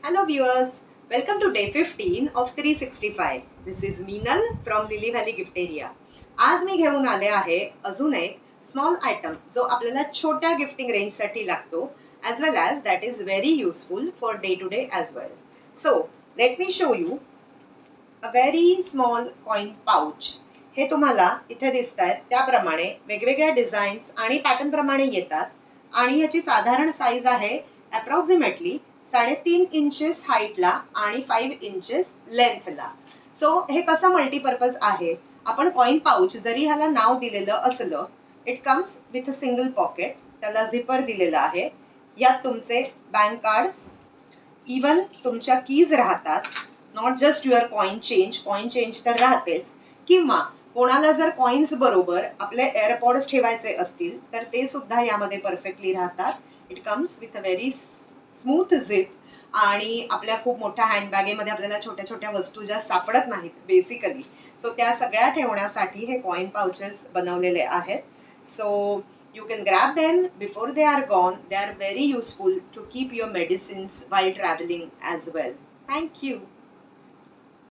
Hello viewers, welcome to day 15 of 365. This is Meenal from Lily Valley Gift Area. आज मी घेऊन आले आहे अजून एक स्मॉल आयटम जो आपल्याला छोट्या गिफ्टिंग रेंजसाठी लागतो as well as that is very useful for day to day as well. So let me show you a very small coin pouch. हे तुम्हाला इथे दिसत आहेत त्याप्रमाणे वेगवेगळ्या डिझाईन्स आणि पॅटर्न प्रमाणे येतात आणि ह्याची साधारण साईज आहे अप्रॉक्सिमेटली 3.5 इंचेस हाईटला आणि 5 इंचेस लेंथला. सो हे कसं मल्टीपर्पज आहे. आपण कॉइन पाऊच जरी ह्याला नाव दिलेलं असलं, it comes with a single pocket. त्याला झिपर दिलेलं आहे. यात तुमचे बँक कार्ड्स, इवन तुमच्या कीज राहतात. Not just your coin change तर राहतेच, किंवा कोणाला जर कॉइन्स बरोबर आपले एअरपॉड्स ठेवायचे असतील तर ते सुद्धा यामध्ये परफेक्टली राहतात. It comes with a very smooth zip आणि आपल्या खूप मोठ्या हँडबॅगेमध्ये आपल्याला छोट्या छोट्या वस्तू ज्या सापडत नाहीत बेसिकली, सो त्या सगळ्या ठेवण्यासाठी हे कॉइन पाउचेस बनवलेले आहेत. So you can grab them before they are gone. They are very useful to keep your medicines while traveling as well. Thank you.